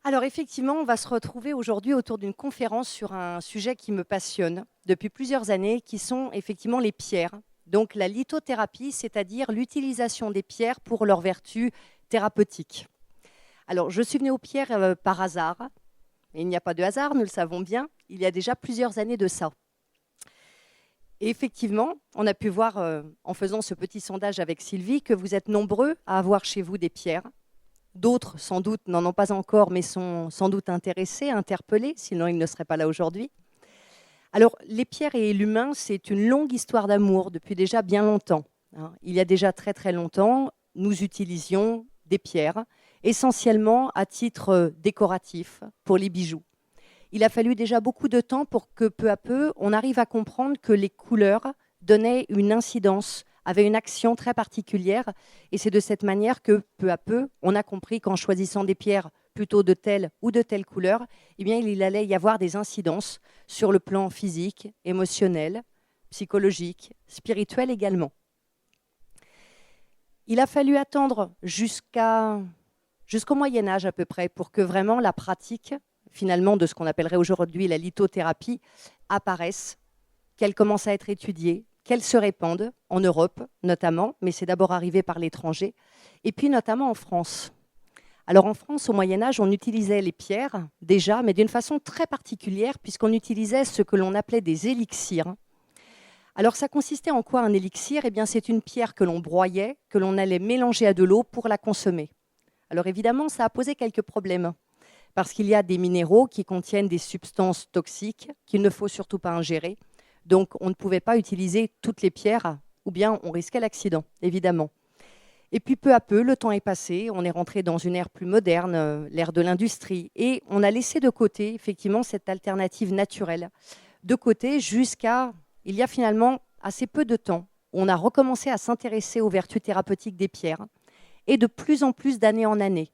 Alors effectivement, on va se retrouver aujourd'hui autour d'une conférence sur un sujet qui me passionne depuis plusieurs années, qui sont effectivement les pierres. Donc la lithothérapie, c'est-à-dire l'utilisation des pierres pour leurs vertus thérapeutiques. Alors je suis venue aux pierres par hasard, et il n'y a pas de hasard, nous le savons bien, il y a déjà plusieurs années de ça. Et effectivement, on a pu voir en faisant ce petit sondage avec Sylvie que vous êtes nombreux à avoir chez vous des pierres. D'autres, sans doute, n'en ont pas encore, mais sont sans doute intéressés, interpellés, sinon ils ne seraient pas là aujourd'hui. Alors, les pierres et l'humain, c'est une longue histoire d'amour depuis déjà bien longtemps. Il y a déjà très très longtemps, nous utilisions des pierres, essentiellement à titre décoratif, pour les bijoux. Il a fallu déjà beaucoup de temps pour que peu à peu, on arrive à comprendre que les couleurs donnaient une incidence, avaient une action très particulière. Et c'est de cette manière que peu à peu, on a compris qu'en choisissant des pierres plutôt de telle ou de telle couleur, eh bien, il allait y avoir des incidences sur le plan physique, émotionnel, psychologique, spirituel également. Il a fallu attendre jusqu'au Moyen-Âge à peu près pour que vraiment la pratique finalement de ce qu'on appellerait aujourd'hui la lithothérapie, apparaissent, qu'elles commencent à être étudiées, qu'elles se répandent en Europe notamment, mais c'est d'abord arrivé par l'étranger, et puis notamment en France. Alors en France, au Moyen-Âge, on utilisait les pierres déjà, mais d'une façon très particulière, puisqu'on utilisait ce que l'on appelait des élixirs. Alors ça consistait en quoi un élixir ? Eh bien, c'est une pierre que l'on broyait, que l'on allait mélanger à de l'eau pour la consommer. Alors évidemment, ça a posé quelques problèmes. Parce qu'il y a des minéraux qui contiennent des substances toxiques qu'il ne faut surtout pas ingérer. Donc, on ne pouvait pas utiliser toutes les pierres, ou bien on risquait l'accident, évidemment. Et puis, peu à peu, le temps est passé, on est rentré dans une ère plus moderne, l'ère de l'industrie, et on a laissé de côté, effectivement, cette alternative naturelle, de côté jusqu'à, il y a finalement assez peu de temps, on a recommencé à s'intéresser aux vertus thérapeutiques des pierres, et de plus en plus d'année en année.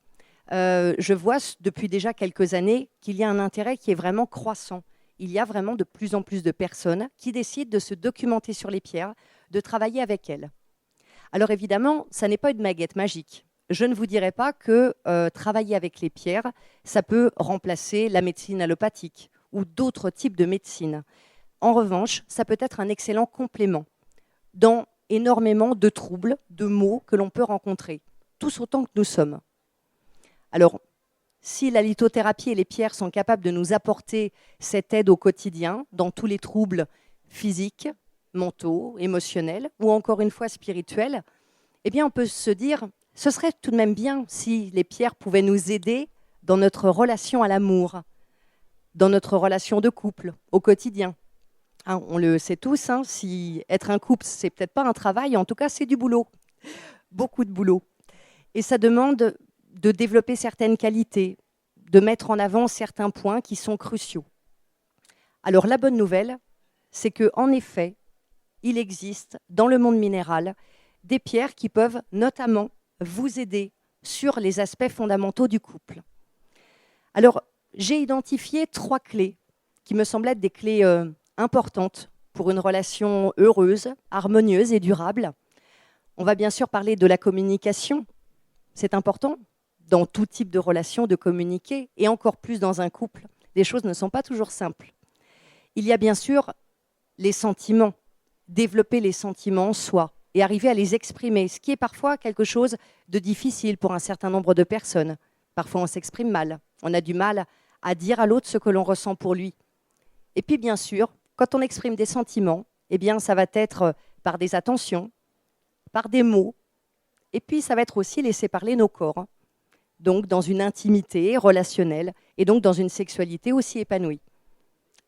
Je vois depuis déjà quelques années qu'il y a un intérêt qui est vraiment croissant. Il y a vraiment de plus en plus de personnes qui décident de se documenter sur les pierres, de travailler avec elles. Alors évidemment, ça n'est pas une baguette magique. Je ne vous dirai pas que travailler avec les pierres, ça peut remplacer la médecine allopathique ou d'autres types de médecine. En revanche, ça peut être un excellent complément dans énormément de troubles, de maux que l'on peut rencontrer, tous autant que nous sommes. Alors, si la lithothérapie et les pierres sont capables de nous apporter cette aide au quotidien, dans tous les troubles physiques, mentaux, émotionnels, ou encore une fois spirituels, eh bien on peut se dire, ce serait tout de même bien si les pierres pouvaient nous aider dans notre relation à l'amour, dans notre relation de couple, au quotidien. On le sait tous, si être un couple, c'est peut-être pas un travail, en tout cas c'est du boulot, beaucoup de boulot. Et ça demande de développer certaines qualités, de mettre en avant certains points qui sont cruciaux. Alors la bonne nouvelle, c'est qu'en effet, il existe dans le monde minéral des pierres qui peuvent notamment vous aider sur les aspects fondamentaux du couple. Alors j'ai identifié 3 clés qui me semblent être des clés importantes pour une relation heureuse, harmonieuse et durable. On va bien sûr parler de la communication, c'est important dans tout type de relation de communiquer, et encore plus dans un couple. Les choses ne sont pas toujours simples. Il y a bien sûr les sentiments, développer les sentiments en soi et arriver à les exprimer, ce qui est parfois quelque chose de difficile pour un certain nombre de personnes. Parfois on s'exprime mal, on a du mal à dire à l'autre ce que l'on ressent pour lui. Et puis bien sûr, quand on exprime des sentiments, eh bien ça va être par des attentions, par des mots, et puis ça va être aussi laisser parler nos corps. Donc dans une intimité relationnelle et donc dans une sexualité aussi épanouie.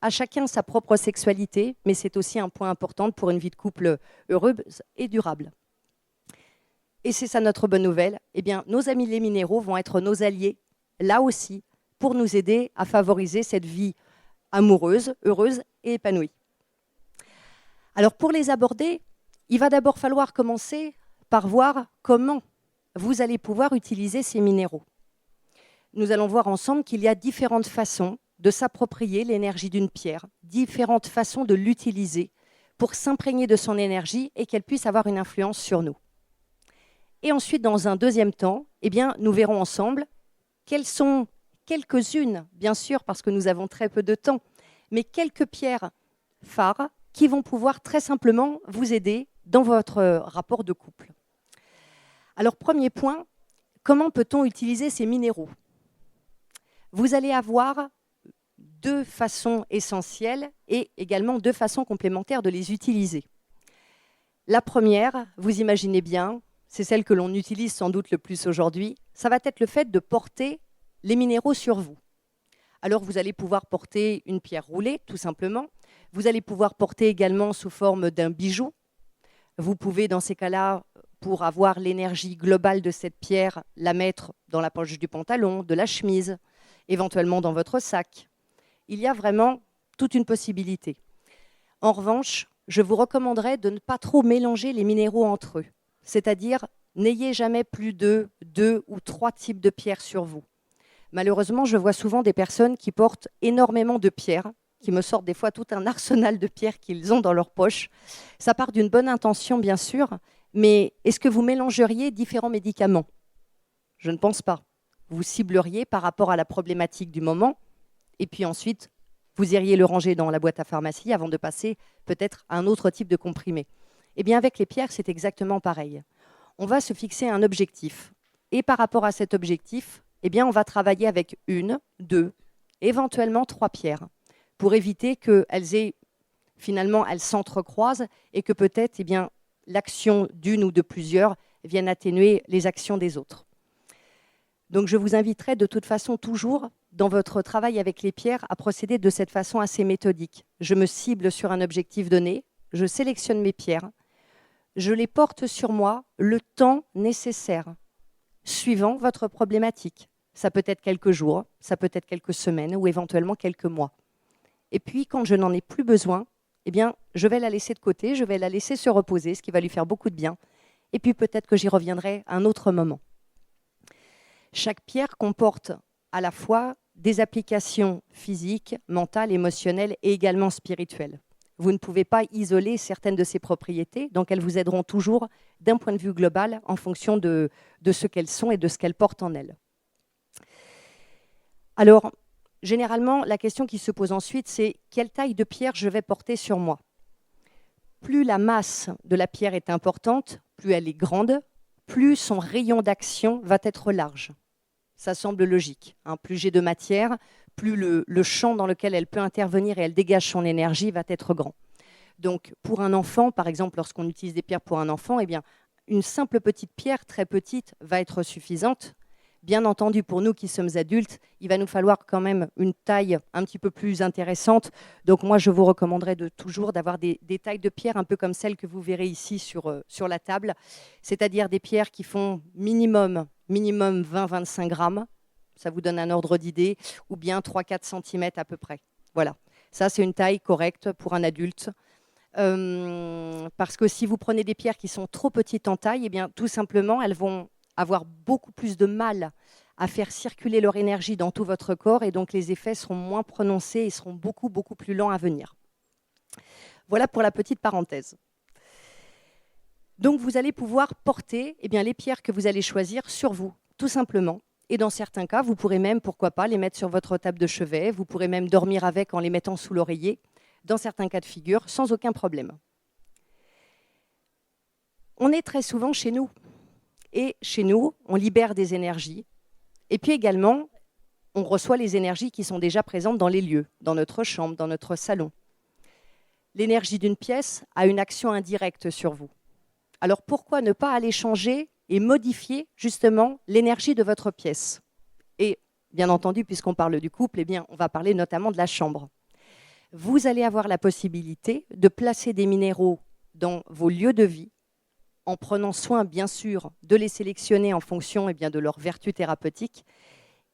À chacun sa propre sexualité, mais c'est aussi un point important pour une vie de couple heureuse et durable. Et c'est ça notre bonne nouvelle, eh bien nos amis les minéraux vont être nos alliés, là aussi, pour nous aider à favoriser cette vie amoureuse, heureuse et épanouie. Alors pour les aborder, il va d'abord falloir commencer par voir comment vous allez pouvoir utiliser ces minéraux. Nous allons voir ensemble qu'il y a différentes façons de s'approprier l'énergie d'une pierre, différentes façons de l'utiliser pour s'imprégner de son énergie et qu'elle puisse avoir une influence sur nous. Et ensuite, dans un deuxième temps, eh bien, nous verrons ensemble quelles quelques-unes, bien sûr, parce que nous avons très peu de temps, mais quelques pierres phares qui vont pouvoir très simplement vous aider dans votre rapport de couple. Alors, premier point, comment peut-on utiliser ces minéraux? Vous allez avoir deux façons essentielles et également deux façons complémentaires de les utiliser. La première, vous imaginez bien, c'est celle que l'on utilise sans doute le plus aujourd'hui, ça va être le fait de porter les minéraux sur vous. Alors vous allez pouvoir porter une pierre roulée, tout simplement. Vous allez pouvoir porter également sous forme d'un bijou. Vous pouvez, dans ces cas-là, pour avoir l'énergie globale de cette pierre, la mettre dans la poche du pantalon, de la chemise, éventuellement dans votre sac. Il y a vraiment toute une possibilité. En revanche, je vous recommanderais de ne pas trop mélanger les minéraux entre eux. C'est-à-dire, n'ayez jamais plus de 2 ou 3 types de pierres sur vous. Malheureusement, je vois souvent des personnes qui portent énormément de pierres, qui me sortent des fois tout un arsenal de pierres qu'ils ont dans leur poche. Ça part d'une bonne intention, bien sûr, mais est-ce que vous mélangeriez différents médicaments? Je ne pense pas. Vous cibleriez par rapport à la problématique du moment, et puis ensuite, vous iriez le ranger dans la boîte à pharmacie avant de passer peut-être à un autre type de comprimé. Eh bien, avec les pierres, c'est exactement pareil. On va se fixer un objectif. Et par rapport à cet objectif, eh bien, on va travailler avec 1, 2, éventuellement 3 pierres, pour éviter qu'elles s'entrecroisent et que peut-être eh bien, l'action d'une ou de plusieurs vienne atténuer les actions des autres. Donc je vous inviterai de toute façon toujours, dans votre travail avec les pierres, à procéder de cette façon assez méthodique. Je me cible sur un objectif donné, je sélectionne mes pierres, je les porte sur moi le temps nécessaire, suivant votre problématique. Ça peut être quelques jours, ça peut être quelques semaines ou éventuellement quelques mois. Et puis, quand je n'en ai plus besoin, eh bien, je vais la laisser de côté, je vais la laisser se reposer, ce qui va lui faire beaucoup de bien. Et puis peut-être que j'y reviendrai à un autre moment. Chaque pierre comporte à la fois des applications physiques, mentales, émotionnelles et également spirituelles. Vous ne pouvez pas isoler certaines de ces propriétés, donc elles vous aideront toujours d'un point de vue global en fonction de ce qu'elles sont et de ce qu'elles portent en elles. Alors, généralement, la question qui se pose ensuite, c'est quelle taille de pierre je vais porter sur moi? Plus la masse de la pierre est importante, plus elle est grande, plus son rayon d'action va être large. Ça semble logique. Plus j'ai de matière, plus le champ dans lequel elle peut intervenir et elle dégage son énergie va être grand. Donc, pour un enfant, par exemple, lorsqu'on utilise des pierres pour un enfant, eh bien, une simple petite pierre, très petite, va être suffisante. Bien entendu, pour nous qui sommes adultes, il va nous falloir quand même une taille un petit peu plus intéressante. Donc moi, je vous recommanderais toujours d'avoir des tailles de pierres un peu comme celles que vous verrez ici sur la table, c'est-à-dire des pierres qui font minimum 20-25 grammes, ça vous donne un ordre d'idée, ou bien 3-4 cm à peu près. Voilà, ça c'est une taille correcte pour un adulte. Parce que si vous prenez des pierres qui sont trop petites en taille, eh bien, tout simplement, elles vont avoir beaucoup plus de mal à faire circuler leur énergie dans tout votre corps et donc les effets seront moins prononcés et seront beaucoup plus lents à venir. Voilà pour la petite parenthèse. Donc vous allez pouvoir porter eh bien, les pierres que vous allez choisir sur vous, tout simplement. Et dans certains cas, vous pourrez même, pourquoi pas, les mettre sur votre table de chevet. Vous pourrez même dormir avec en les mettant sous l'oreiller, dans certains cas de figure, sans aucun problème. On est très souvent chez nous. Et chez nous, on libère des énergies. Et puis également, on reçoit les énergies qui sont déjà présentes dans les lieux, dans notre chambre, dans notre salon. L'énergie d'une pièce a une action indirecte sur vous. Alors pourquoi ne pas aller changer et modifier justement l'énergie de votre pièce? Et bien entendu, puisqu'on parle du couple, eh bien, on va parler notamment de la chambre. Vous allez avoir la possibilité de placer des minéraux dans vos lieux de vie, en prenant soin, bien sûr, de les sélectionner en fonction eh bien, de leur vertu thérapeutique.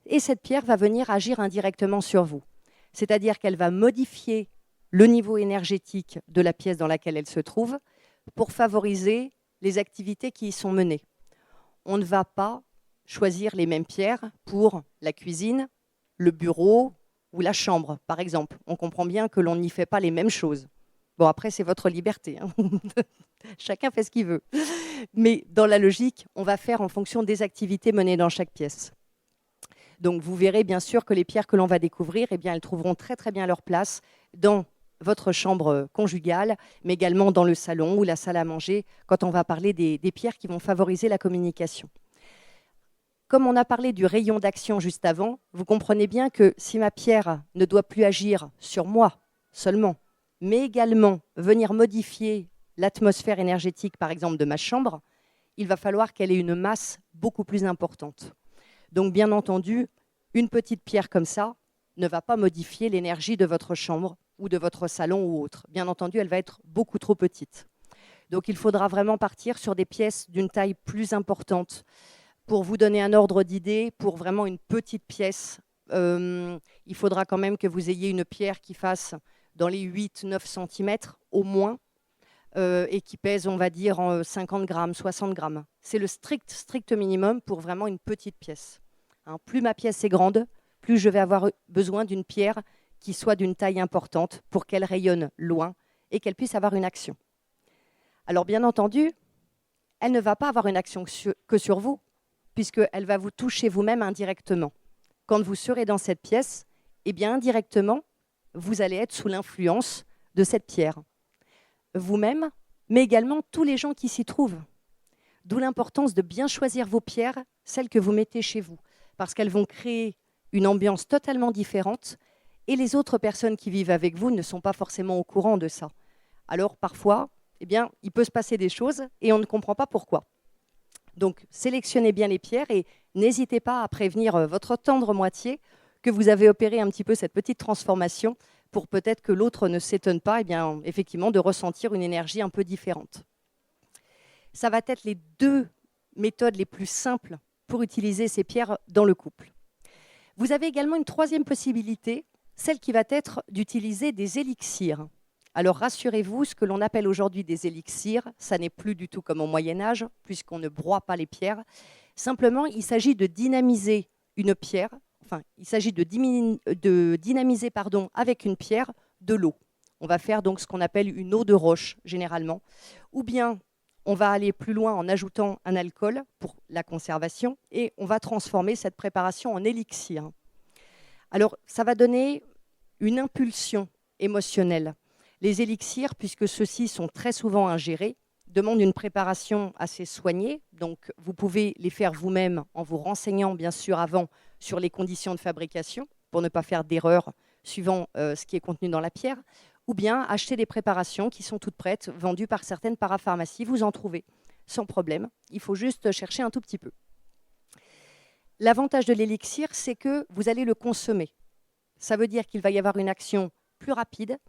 Et cette pierre va venir agir indirectement sur vous. C'est-à-dire qu'elle va modifier le niveau énergétique de la pièce dans laquelle elle se trouve pour favoriser les activités qui y sont menées. On ne va pas choisir les mêmes pierres pour la cuisine, le bureau ou la chambre, par exemple. On comprend bien que l'on n'y fait pas les mêmes choses. Bon, après, c'est votre liberté. Chacun fait ce qu'il veut. Mais dans la logique, on va faire en fonction des activités menées dans chaque pièce. Donc vous verrez bien sûr que les pierres que l'on va découvrir, eh bien, elles trouveront très très bien leur place dans votre chambre conjugale, mais également dans le salon ou la salle à manger, quand on va parler des pierres qui vont favoriser la communication. Comme on a parlé du rayon d'action juste avant, vous comprenez bien que si ma pierre ne doit plus agir sur moi seulement, mais également venir modifier l'atmosphère énergétique, par exemple, de ma chambre, il va falloir qu'elle ait une masse beaucoup plus importante. Donc, bien entendu, une petite pierre comme ça ne va pas modifier l'énergie de votre chambre ou de votre salon ou autre. Bien entendu, elle va être beaucoup trop petite. Donc, il faudra vraiment partir sur des pièces d'une taille plus importante. Pour vous donner un ordre d'idée, pour vraiment une petite pièce, il faudra quand même que vous ayez une pierre qui fasse dans les 8-9 cm au moins, et qui pèse, on va dire, 50 grammes, 60 grammes. C'est le strict minimum pour vraiment une petite pièce. Hein, plus ma pièce est grande, plus je vais avoir besoin d'une pierre qui soit d'une taille importante pour qu'elle rayonne loin et qu'elle puisse avoir une action. Alors bien entendu, elle ne va pas avoir une action que sur vous, puisqu'elle va vous toucher vous-même indirectement. Quand vous serez dans cette pièce, eh bien indirectement, vous allez être sous l'influence de cette pierre. Vous-même, mais également tous les gens qui s'y trouvent. D'où l'importance de bien choisir vos pierres, celles que vous mettez chez vous, parce qu'elles vont créer une ambiance totalement différente et les autres personnes qui vivent avec vous ne sont pas forcément au courant de ça. Alors parfois, eh bien, il peut se passer des choses et on ne comprend pas pourquoi. Donc, sélectionnez bien les pierres et n'hésitez pas à prévenir votre tendre moitié que vous avez opéré un petit peu cette petite transformation pour peut-être que l'autre ne s'étonne pas, eh bien, effectivement, de ressentir une énergie un peu différente. Ça va être les deux méthodes les plus simples pour utiliser ces pierres dans le couple. Vous avez également une troisième possibilité, celle qui va être d'utiliser des élixirs. Alors rassurez-vous, ce que l'on appelle aujourd'hui des élixirs, ça n'est plus du tout comme au Moyen-Âge, puisqu'on ne broie pas les pierres. Simplement, il s'agit de dynamiser une pierre, il s'agit de dynamiser avec une pierre de l'eau. On va faire donc ce qu'on appelle une eau de roche, généralement. Ou bien, on va aller plus loin en ajoutant un alcool pour la conservation et on va transformer cette préparation en élixir. Alors, ça va donner une impulsion émotionnelle. Les élixirs, puisque ceux-ci sont très souvent ingérés, demandent une préparation assez soignée. Donc, vous pouvez les faire vous-même en vous renseignant, bien sûr, avant sur les conditions de fabrication, pour ne pas faire d'erreur suivant ce qui est contenu dans la pierre, ou bien acheter des préparations qui sont toutes prêtes, vendues par certaines parapharmacies. Vous en trouvez sans problème. Il faut juste chercher un tout petit peu. L'avantage de l'élixir, c'est que vous allez le consommer. Ça veut dire qu'il va y avoir une action plus rapide,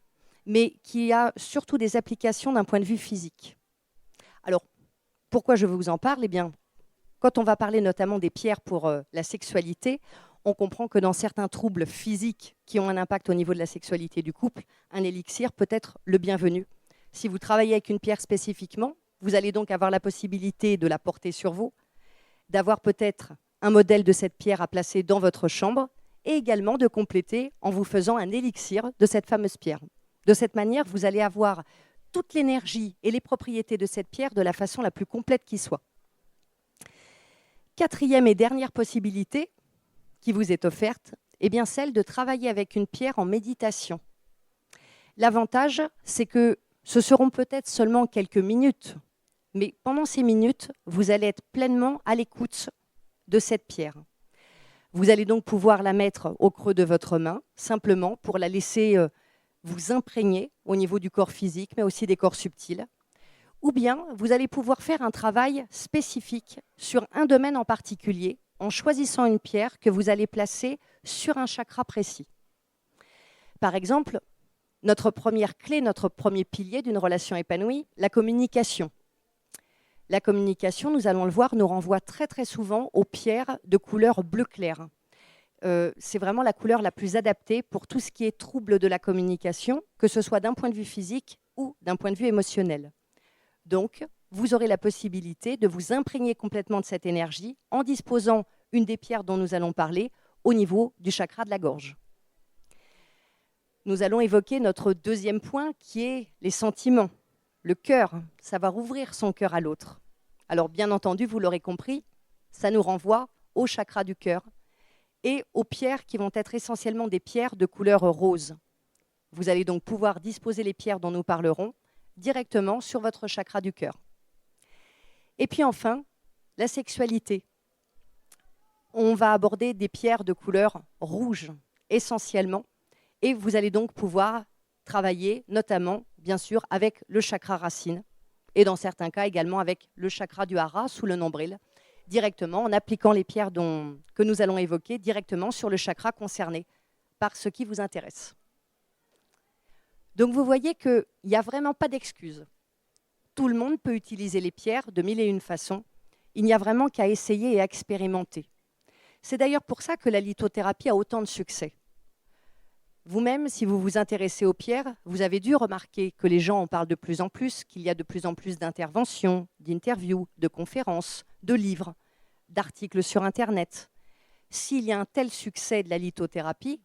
mais qui a surtout des applications d'un point de vue physique. Alors, pourquoi je vous en parle ? Eh bien, quand on va parler notamment des pierres pour la sexualité, on comprend que dans certains troubles physiques qui ont un impact au niveau de la sexualité du couple, un élixir peut être le bienvenu. Si vous travaillez avec une pierre spécifiquement, vous allez donc avoir la possibilité de la porter sur vous, d'avoir peut-être un modèle de cette pierre à placer dans votre chambre et également de compléter en vous faisant un élixir de cette fameuse pierre. De cette manière, vous allez avoir toute l'énergie et les propriétés de cette pierre de la façon la plus complète qui soit. Quatrième et dernière possibilité qui vous est offerte, est bien celle de travailler avec une pierre en méditation. L'avantage, c'est que ce seront peut-être seulement quelques minutes, mais pendant ces minutes, vous allez être pleinement à l'écoute de cette pierre. Vous allez donc pouvoir la mettre au creux de votre main, simplement pour la laisser vous imprégner au niveau du corps physique, mais aussi des corps subtils. Ou bien, vous allez pouvoir faire un travail spécifique sur un domaine en particulier, en choisissant une pierre que vous allez placer sur un chakra précis. Par exemple, notre première clé, notre premier pilier d'une relation épanouie, la communication. La communication, nous allons le voir, nous renvoie très très souvent aux pierres de couleur bleu clair. C'est vraiment la couleur la plus adaptée pour tout ce qui est trouble de la communication, que ce soit d'un point de vue physique ou d'un point de vue émotionnel. Donc, vous aurez la possibilité de vous imprégner complètement de cette énergie en disposant une des pierres dont nous allons parler au niveau du chakra de la gorge. Nous allons évoquer notre deuxième point qui est les sentiments. Le cœur, savoir ouvrir son cœur à l'autre. Alors bien entendu, vous l'aurez compris, ça nous renvoie au chakra du cœur. et aux pierres qui vont être essentiellement des pierres de couleur rose. Vous allez donc pouvoir disposer les pierres dont nous parlerons directement sur votre chakra du cœur. Et puis enfin, la sexualité. On va aborder des pierres de couleur rouge essentiellement, et vous allez donc pouvoir travailler notamment, bien sûr, avec le chakra racine, et dans certains cas également avec le chakra du hara sous le nombril, directement en appliquant les pierres que nous allons évoquer directement sur le chakra concerné par ce qui vous intéresse. Donc vous voyez qu'il n'y a vraiment pas d'excuse. Tout le monde peut utiliser les pierres de mille et une façons. Il n'y a vraiment qu'à essayer et à expérimenter. C'est d'ailleurs pour ça que la lithothérapie a autant de succès. Vous-même, si vous vous intéressez aux pierres, vous avez dû remarquer que les gens en parlent de plus en plus, qu'il y a de plus en plus d'interventions, d'interviews, de conférences, de livres, d'articles sur Internet. S'il y a un tel succès de la lithothérapie,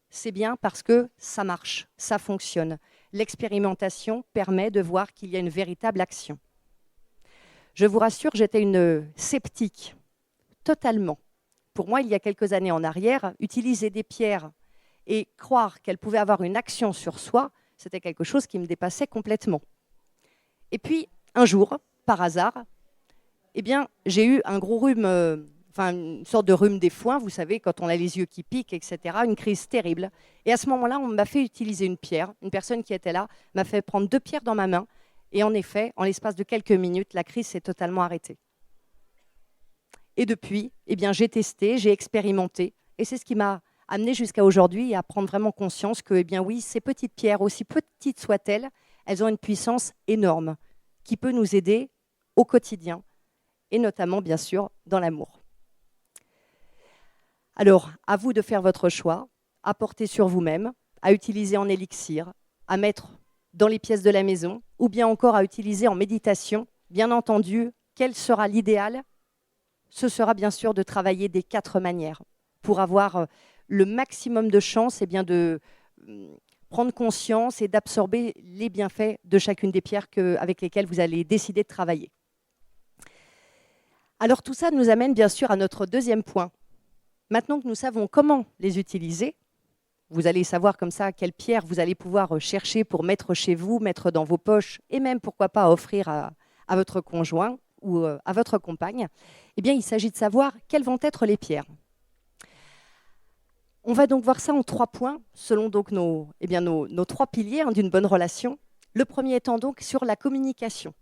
c'est bien parce que ça marche, ça fonctionne. L'expérimentation permet de voir qu'il y a une véritable action. Je vous rassure, j'étais une sceptique, totalement. Pour moi, il y a quelques années en arrière, utiliser des pierres et croire qu'elles pouvaient avoir une action sur soi, c'était quelque chose qui me dépassait complètement. Et puis, un jour, par hasard, eh bien, j'ai eu un gros rhume, une sorte de rhume des foins, vous savez, quand on a les yeux qui piquent, etc., une crise terrible. Et à ce moment-là, on m'a fait utiliser une pierre. Une personne qui était là m'a fait prendre 2 pierres dans ma main. Et en effet, en l'espace de quelques minutes, la crise s'est totalement arrêtée. Et depuis, eh bien, j'ai testé, j'ai expérimenté. Et c'est ce qui m'a amené jusqu'à aujourd'hui à prendre vraiment conscience que, eh bien oui, ces petites pierres, aussi petites soient-elles, elles ont une puissance énorme qui peut nous aider au quotidien et notamment, bien sûr, dans l'amour. Alors, à vous de faire votre choix, à porter sur vous-même, à utiliser en élixir, à mettre dans les pièces de la maison ou bien encore à utiliser en méditation. Bien entendu, quel sera l'idéal ? Ce sera bien sûr de travailler des 4 manières pour avoir le maximum de chances de prendre conscience et d'absorber les bienfaits de chacune des pierres avec lesquelles vous allez décider de travailler. Alors tout ça nous amène bien sûr à notre deuxième point. Maintenant que nous savons comment les utiliser, vous allez savoir comme ça quelles pierres vous allez pouvoir chercher pour mettre chez vous, mettre dans vos poches et même pourquoi pas offrir à votre conjoint ou à votre compagne. Eh bien, il s'agit de savoir quelles vont être les pierres. On va donc voir ça en 3 points, selon donc nos 3 piliers d'une bonne relation. Le premier étant donc sur la communication.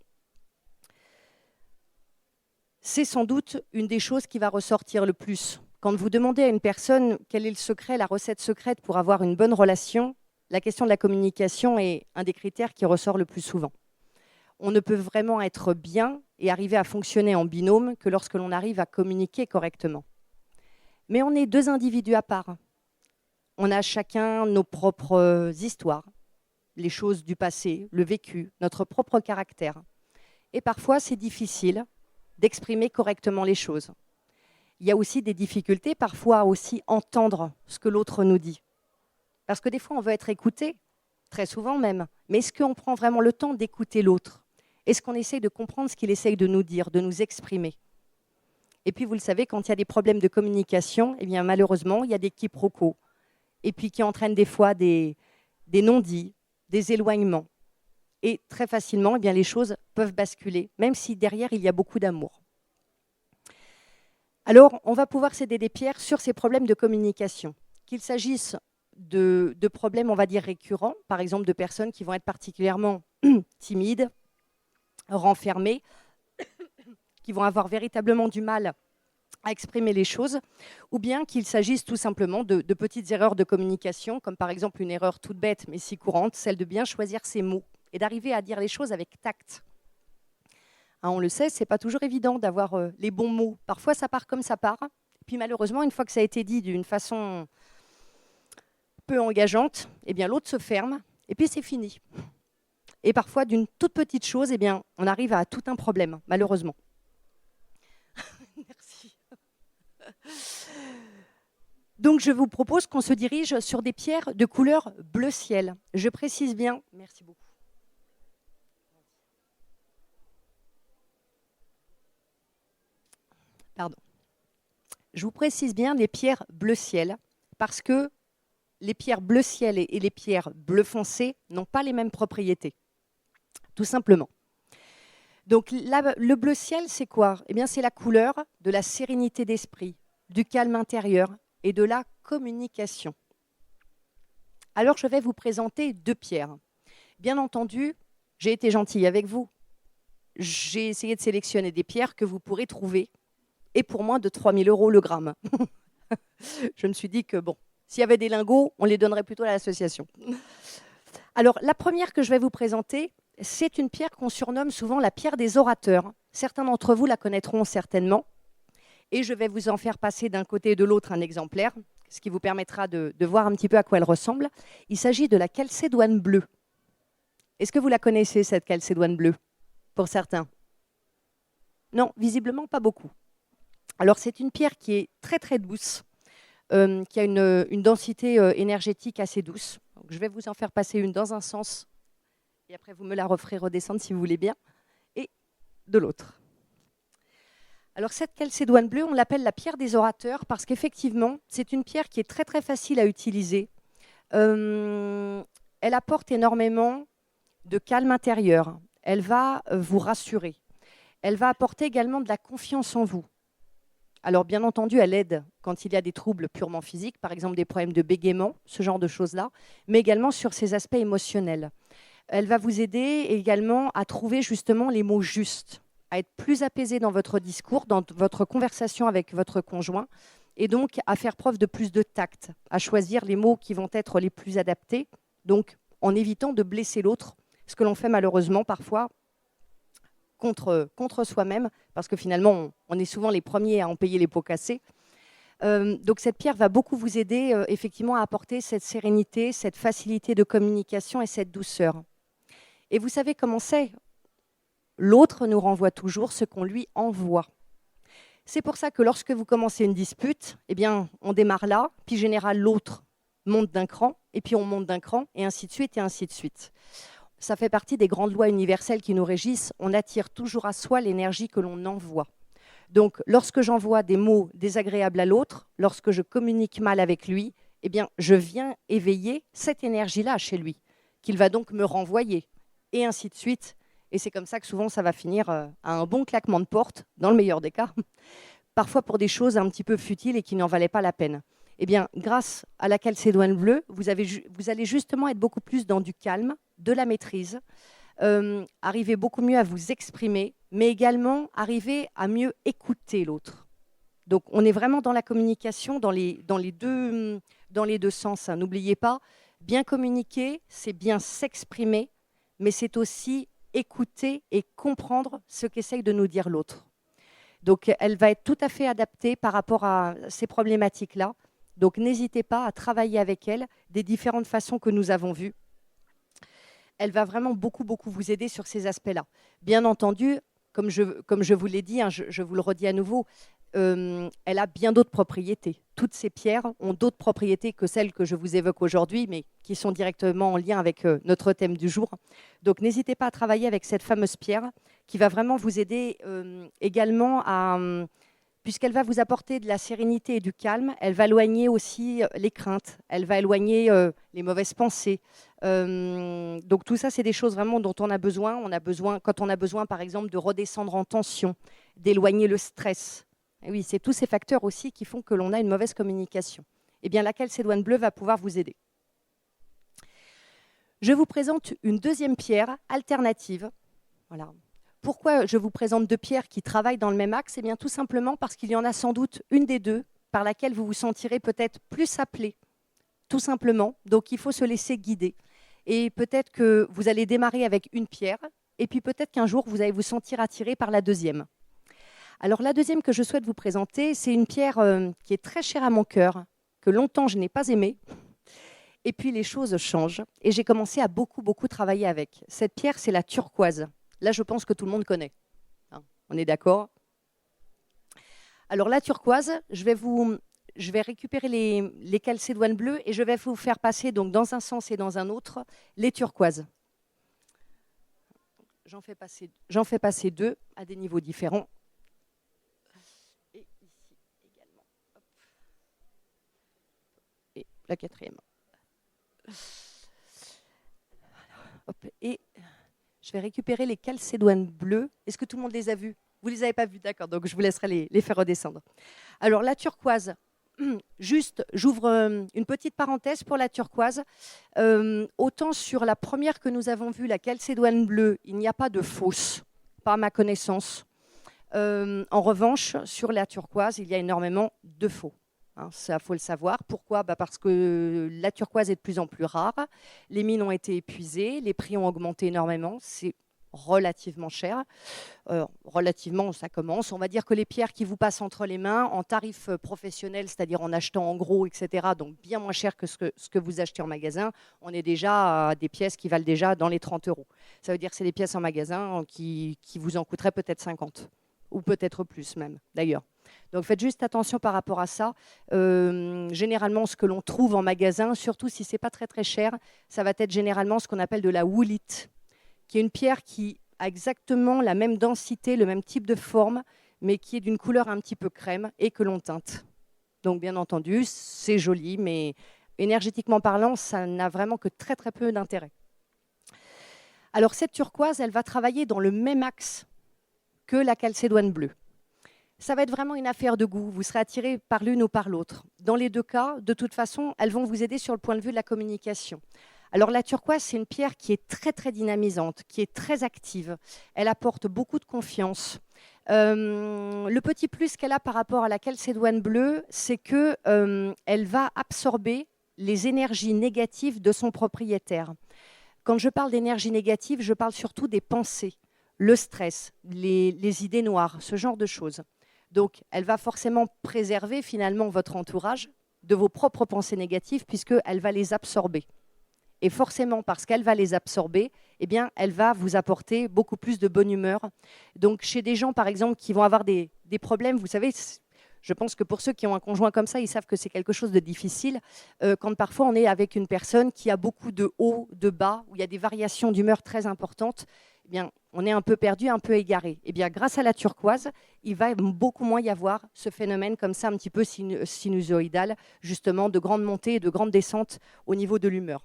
C'est sans doute une des choses qui va ressortir le plus. Quand vous demandez à une personne quel est le secret, la recette secrète pour avoir une bonne relation, la question de la communication est un des critères qui ressort le plus souvent. On ne peut vraiment être bien et arriver à fonctionner en binôme que lorsque l'on arrive à communiquer correctement. Mais on est 2 individus à part. On a chacun nos propres histoires, les choses du passé, le vécu, notre propre caractère. Et parfois, c'est difficile d'exprimer correctement les choses. Il y a aussi des difficultés, parfois aussi entendre ce que l'autre nous dit. Parce que des fois, on veut être écouté, très souvent même. Mais est-ce qu'on prend vraiment le temps d'écouter l'autre ? Est-ce qu'on essaye de comprendre ce qu'il essaye de nous dire, de nous exprimer ? Et puis, vous le savez, quand il y a des problèmes de communication, eh bien, malheureusement, il y a des quiproquos. Et puis, qui entraînent des fois des non-dits, des éloignements. Et très facilement, eh bien, les choses peuvent basculer, même si derrière, il y a beaucoup d'amour. Alors, on va pouvoir s'aider des pierres sur ces problèmes de communication. Qu'il s'agisse de problèmes, on va dire, récurrents, par exemple de personnes qui vont être particulièrement timides, renfermées, qui vont avoir véritablement du mal à exprimer les choses, ou bien qu'il s'agisse tout simplement de petites erreurs de communication, comme par exemple une erreur toute bête mais si courante, celle de bien choisir ses mots et d'arriver à dire les choses avec tact. On le sait, ce n'est pas toujours évident d'avoir les bons mots. Parfois, ça part comme ça part. Puis malheureusement, une fois que ça a été dit d'une façon peu engageante, eh bien, l'autre se ferme et puis c'est fini. Et parfois, d'une toute petite chose, eh bien, on arrive à tout un problème, malheureusement. Merci. Donc, je vous propose qu'on se dirige sur des pierres de couleur bleu ciel. Je précise bien. Merci beaucoup. Pardon. Je vous précise bien les pierres bleu ciel, parce que les pierres bleu ciel et les pierres bleu foncé n'ont pas les mêmes propriétés, tout simplement. Donc le bleu ciel, c'est quoi? Eh bien, c'est la couleur de la sérénité d'esprit, du calme intérieur et de la communication. Alors, je vais vous présenter 2 pierres. Bien entendu, j'ai été gentille avec vous. J'ai essayé de sélectionner des pierres que vous pourrez trouver, et pour moins de 3 000 € le gramme. Je me suis dit que, bon, s'il y avait des lingots, on les donnerait plutôt à l'association. Alors, la première que je vais vous présenter, c'est une pierre qu'on surnomme souvent la pierre des orateurs. Certains d'entre vous la connaîtront certainement. Et je vais vous en faire passer d'un côté et de l'autre un exemplaire, ce qui vous permettra de voir un petit peu à quoi elle ressemble. Il s'agit de la calcédoine bleue. Est-ce que vous la connaissez, cette calcédoine bleue, pour certains? Non, visiblement pas beaucoup. Alors, c'est une pierre qui est très très douce, qui a une densité énergétique assez douce. Donc, je vais vous en faire passer une dans un sens, et après vous me la referez redescendre si vous voulez bien, et de l'autre. Alors cette calcédoine bleue, on l'appelle la pierre des orateurs parce qu'effectivement, c'est une pierre qui est très très facile à utiliser. Elle apporte énormément de calme intérieur. Elle va vous rassurer. Elle va apporter également de la confiance en vous. Alors bien entendu, elle aide quand il y a des troubles purement physiques, par exemple des problèmes de bégaiement, ce genre de choses-là, mais également sur ces aspects émotionnels. Elle va vous aider également à trouver justement les mots justes, à être plus apaisé dans votre discours, dans votre conversation avec votre conjoint, et donc à faire preuve de plus de tact, à choisir les mots qui vont être les plus adaptés, donc en évitant de blesser l'autre, ce que l'on fait malheureusement parfois contre soi-même, parce que finalement, on est souvent les premiers à en payer les pots cassés. Donc cette pierre va beaucoup vous aider effectivement à apporter cette sérénité, cette facilité de communication et cette douceur. Et vous savez comment c'est? L'autre nous renvoie toujours ce qu'on lui envoie. C'est pour ça que lorsque vous commencez une dispute, eh bien, on démarre là, puis en général, l'autre monte d'un cran, et puis on monte d'un cran, et ainsi de suite, et ainsi de suite. Ça fait partie des grandes lois universelles qui nous régissent. On attire toujours à soi l'énergie que l'on envoie. Donc, lorsque j'envoie des mots désagréables à l'autre, lorsque je communique mal avec lui, eh bien, je viens éveiller cette énergie-là chez lui, qu'il va donc me renvoyer, et ainsi de suite. Et c'est comme ça que souvent, ça va finir à un bon claquement de porte, dans le meilleur des cas, parfois pour des choses un petit peu futiles et qui n'en valaient pas la peine. Eh bien, grâce à la calcédoine bleue, vous allez justement être beaucoup plus dans du calme, de la maîtrise, arriver beaucoup mieux à vous exprimer, mais également arriver à mieux écouter l'autre. Donc, on est vraiment dans la communication dans les deux sens. Hein. N'oubliez pas, bien communiquer, c'est bien s'exprimer, mais c'est aussi écouter et comprendre ce qu'essaye de nous dire l'autre. Donc, elle va être tout à fait adaptée par rapport à ces problématiques-là. Donc, n'hésitez pas à travailler avec elle des différentes façons que nous avons vues. Elle va vraiment beaucoup vous aider sur ces aspects-là. Bien entendu, comme je vous l'ai dit, hein, je vous le redis à nouveau, elle a bien d'autres propriétés. Toutes ces pierres ont d'autres propriétés que celles que je vous évoque aujourd'hui, mais qui sont directement en lien avec notre thème du jour. Donc n'hésitez pas à travailler avec cette fameuse pierre qui va vraiment vous aider également à... puisqu'elle va vous apporter de la sérénité et du calme, elle va éloigner aussi les craintes, elle va éloigner les mauvaises pensées. Donc tout ça, c'est des choses vraiment dont on a besoin. Quand on a besoin, par exemple, de redescendre en tension, d'éloigner le stress. Et oui, c'est tous ces facteurs aussi qui font que l'on a une mauvaise communication. Eh bien, la calcédoine bleue va pouvoir vous aider. Je vous présente une deuxième pierre alternative. Voilà. Pourquoi je vous présente 2 pierres qui travaillent dans le même axe? Eh bien, tout simplement parce qu'il y en a sans doute une des deux par laquelle vous vous sentirez peut-être plus appelé, tout simplement. Donc, il faut se laisser guider. Et peut-être que vous allez démarrer avec une pierre, et puis peut-être qu'un jour, vous allez vous sentir attiré par la deuxième. Alors, la deuxième que je souhaite vous présenter, c'est une pierre qui est très chère à mon cœur, que longtemps je n'ai pas aimée. Et puis, les choses changent. Et j'ai commencé à beaucoup travailler avec. Cette pierre, c'est la turquoise. Là, je pense que tout le monde connaît. Hein, on est d'accord? Alors, la turquoise, je vais récupérer les calcédoines bleues et je vais vous faire passer donc, dans un sens et dans un autre les turquoises. J'en fais passer 2 à des niveaux différents. Et ici également. la quatrième. Hop, et je vais récupérer les calcédoines bleues. Est-ce que tout le monde les a vus? Vous ne les avez pas vus, d'accord, donc je vous laisserai les faire redescendre. Alors la turquoise, juste, j'ouvre une petite parenthèse pour la turquoise. Autant sur la première que nous avons vue, la calcédoine bleue, il n'y a pas de fausse, pas à ma connaissance. En revanche, sur la turquoise, il y a énormément de faux. Hein, ça, faut le savoir. Pourquoi? Parce que la turquoise est de plus en plus rare. Les mines ont été épuisées, les prix ont augmenté énormément. C'est relativement cher. Relativement, ça commence. On va dire que les pierres qui vous passent entre les mains en tarif professionnel, c'est-à-dire en achetant en gros, etc., donc bien moins cher que ce que vous achetez en magasin, on est déjà à des pièces qui valent déjà dans les 30 €. Ça veut dire que c'est des pièces en magasin qui vous en coûteraient peut-être 50, ou peut-être plus même, d'ailleurs. Donc faites juste attention par rapport à ça. Généralement, ce que l'on trouve en magasin, surtout si ce n'est pas très très cher, ça va être généralement ce qu'on appelle de la woolite, qui est une pierre qui a exactement la même densité, le même type de forme, mais qui est d'une couleur un petit peu crème et que l'on teinte. Donc bien entendu, c'est joli, mais énergétiquement parlant, ça n'a vraiment que très très peu d'intérêt. Alors cette turquoise, elle va travailler dans le même axe que la calcédoine bleue. Ça va être vraiment une affaire de goût. Vous serez attiré par l'une ou par l'autre. Dans les deux cas, de toute façon, elles vont vous aider sur le point de vue de la communication. Alors la turquoise, c'est une pierre qui est très très dynamisante, qui est très active. Elle apporte beaucoup de confiance. Le petit plus qu'elle a par rapport à la calcédoine bleue, c'est qu'elle va absorber les énergies négatives de son propriétaire. Quand je parle d'énergie négative, je parle surtout des pensées, le stress, les idées noires, ce genre de choses. Donc, elle va forcément préserver finalement votre entourage de vos propres pensées négatives puisqu'elle va les absorber. Et forcément, parce qu'elle va les absorber, eh bien, elle va vous apporter beaucoup plus de bonne humeur. Donc, chez des gens, par exemple, qui vont avoir des problèmes, vous savez, je pense que pour ceux qui ont un conjoint comme ça, ils savent que c'est quelque chose de difficile. Quand parfois on est avec une personne qui a beaucoup de hauts, de bas, où il y a des variations d'humeur très importantes, eh bien, on est un peu perdu, un peu égaré. Eh bien, grâce à la turquoise, il va beaucoup moins y avoir ce phénomène comme ça, un petit peu sinusoïdal, justement, de grandes montées et de grandes descentes au niveau de l'humeur.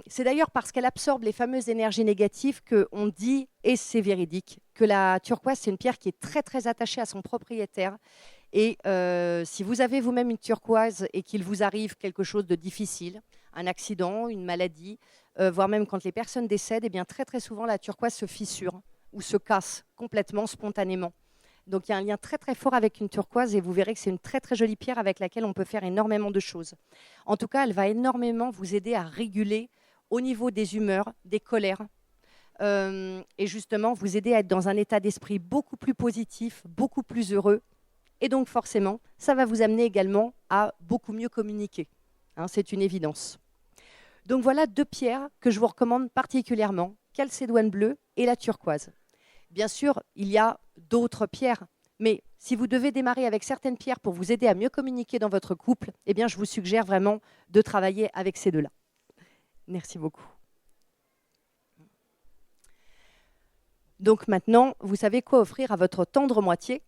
C'est d'ailleurs parce qu'elle absorbe les fameuses énergies négatives qu'on dit, et c'est véridique, que la turquoise, c'est une pierre qui est très, très attachée à son propriétaire. Et si vous avez vous-même une turquoise et qu'il vous arrive quelque chose de difficile, un accident, une maladie, voire même quand les personnes décèdent, eh bien, très, très souvent, la turquoise se fissure ou se casse complètement, spontanément. Donc il y a un lien très très fort avec une turquoise et vous verrez que c'est une très très jolie pierre avec laquelle on peut faire énormément de choses. En tout cas, elle va énormément vous aider à réguler au niveau des humeurs, des colères et justement vous aider à être dans un état d'esprit beaucoup plus positif, beaucoup plus heureux. Et donc forcément, ça va vous amener également à beaucoup mieux communiquer. Hein, c'est une évidence. Donc voilà deux pierres que je vous recommande particulièrement, calcédoine bleue et la turquoise. Bien sûr, il y a d'autres pierres, mais si vous devez démarrer avec certaines pierres pour vous aider à mieux communiquer dans votre couple, eh bien, je vous suggère vraiment de travailler avec ces deux-là. Merci beaucoup. Donc maintenant, vous savez quoi offrir à votre tendre moitié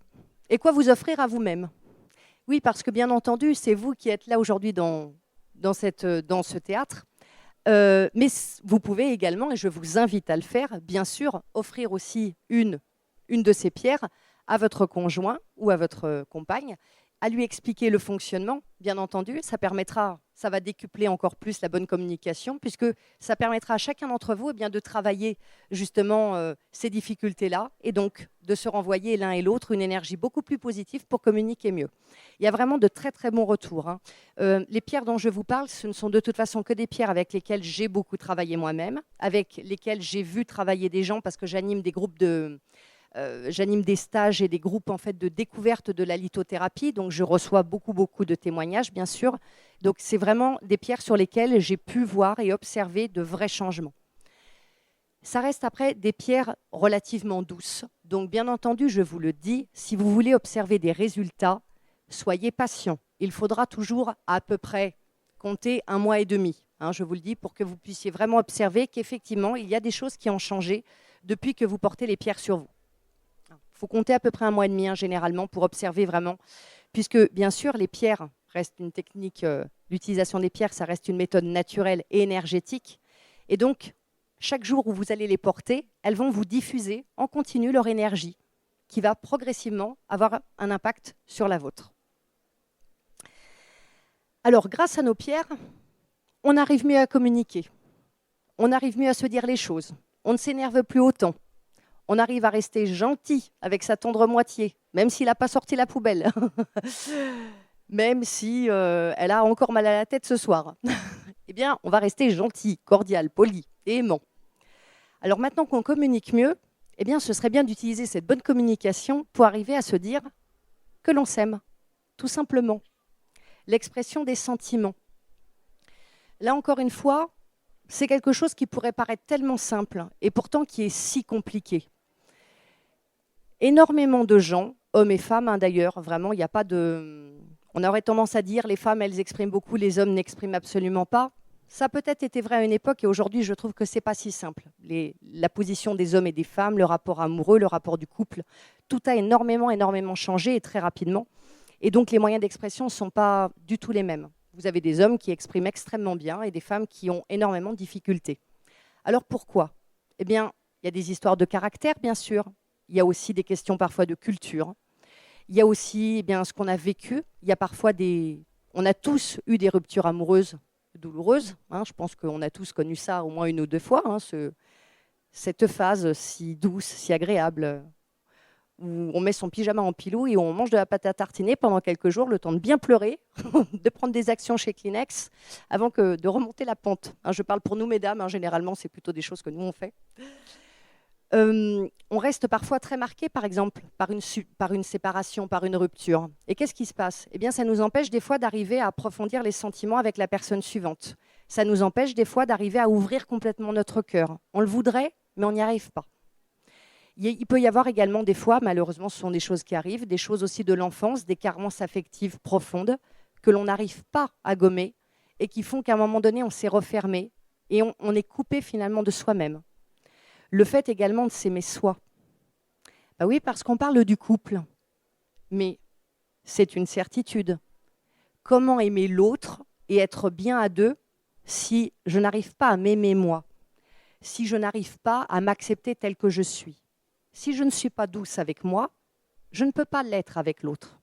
et quoi vous offrir à vous-même. Oui, parce que bien entendu, c'est vous qui êtes là aujourd'hui dans ce théâtre. Mais vous pouvez également, et je vous invite à le faire, bien sûr, offrir aussi une de ces pierres à votre conjoint ou à votre compagne, à lui expliquer le fonctionnement, bien entendu. Ça va décupler encore plus la bonne communication, puisque ça permettra à chacun d'entre vous de travailler justement ces difficultés-là, et donc de se renvoyer l'un et l'autre une énergie beaucoup plus positive pour communiquer mieux. Il y a vraiment de très très bons retours. Hein. Les pierres dont je vous parle, ce ne sont de toute façon que des pierres avec lesquelles j'ai beaucoup travaillé moi-même, avec lesquelles j'ai vu travailler des gens, parce que j'anime des groupes j'anime des stages et des groupes en fait de découverte de la lithothérapie, donc je reçois beaucoup de témoignages, bien sûr. Donc c'est vraiment des pierres sur lesquelles j'ai pu voir et observer de vrais changements. Ça reste après des pierres relativement douces. Donc bien entendu, je vous le dis, si vous voulez observer des résultats, soyez patient. Il faudra toujours à peu près compter 1 mois et demi, hein, je vous le dis, pour que vous puissiez vraiment observer qu'effectivement, il y a des choses qui ont changé depuis que vous portez les pierres sur vous. Il faut compter à peu près 1 mois et demi, hein, généralement, pour observer vraiment. Puisque, bien sûr, les pierres, reste une technique, l'utilisation des pierres, ça reste une méthode naturelle et énergétique. Et donc, chaque jour où vous allez les porter, elles vont vous diffuser en continu leur énergie, qui va progressivement avoir un impact sur la vôtre. Alors, grâce à nos pierres, on arrive mieux à communiquer, on arrive mieux à se dire les choses, on ne s'énerve plus autant, on arrive à rester gentil avec sa tendre moitié, même s'il n'a pas sorti la poubelle, même si elle a encore mal à la tête ce soir. Eh bien, on va rester gentil, cordial, poli et aimant. Alors maintenant qu'on communique mieux, eh bien, ce serait bien d'utiliser cette bonne communication pour arriver à se dire que l'on s'aime, tout simplement. L'expression des sentiments. Là, encore une fois, c'est quelque chose qui pourrait paraître tellement simple et pourtant qui est si compliqué. Énormément de gens, hommes et femmes d'ailleurs, vraiment, il n'y a pas de... On aurait tendance à dire les femmes, elles expriment beaucoup, les hommes n'expriment absolument pas. Ça a peut-être été vrai à une époque et aujourd'hui, je trouve que ce n'est pas si simple. La position des hommes et des femmes, le rapport amoureux, le rapport du couple, tout a énormément changé et très rapidement. Et donc, les moyens d'expression ne sont pas du tout les mêmes. Vous avez des hommes qui expriment extrêmement bien et des femmes qui ont énormément de difficultés. Alors, pourquoi? Eh bien, il y a des histoires de caractère, bien sûr. Il y a aussi des questions parfois de culture. Il y a aussi ce qu'on a vécu. Il y a parfois on a tous eu des ruptures amoureuses douloureuses. Je pense qu'on a tous connu ça au moins une ou deux fois. Cette phase si douce, si agréable, où on met son pyjama en pilou et où on mange de la pâte à tartiner pendant quelques jours, le temps de bien pleurer, de prendre des actions chez Kleenex avant de remonter la pente. Je parle pour nous, mesdames. Généralement, c'est plutôt des choses que nous, on fait. On reste parfois très marqué, par exemple, par une séparation, par une rupture. Et qu'est-ce qui se passe? Eh bien, ça nous empêche des fois d'arriver à approfondir les sentiments avec la personne suivante. Ça nous empêche des fois d'arriver à ouvrir complètement notre cœur. On le voudrait, mais on n'y arrive pas. Il peut y avoir également des fois, malheureusement, ce sont des choses qui arrivent, des choses aussi de l'enfance, des carences affectives profondes que l'on n'arrive pas à gommer et qui font qu'à un moment donné, on s'est refermé et on est coupé finalement de soi-même. Le fait également de s'aimer soi. Oui, parce qu'on parle du couple, mais c'est une certitude. Comment aimer l'autre et être bien à deux si je n'arrive pas à m'aimer moi, si je n'arrive pas à m'accepter tel que je suis? Si je ne suis pas douce avec moi, je ne peux pas l'être avec l'autre.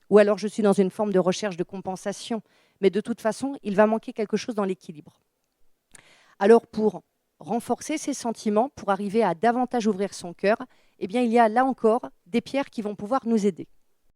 Ou alors je suis dans une forme de recherche de compensation, mais de toute façon, il va manquer quelque chose dans l'équilibre. Alors pour renforcer ses sentiments, pour arriver à davantage ouvrir son cœur, eh bien, il y a là encore des pierres qui vont pouvoir nous aider.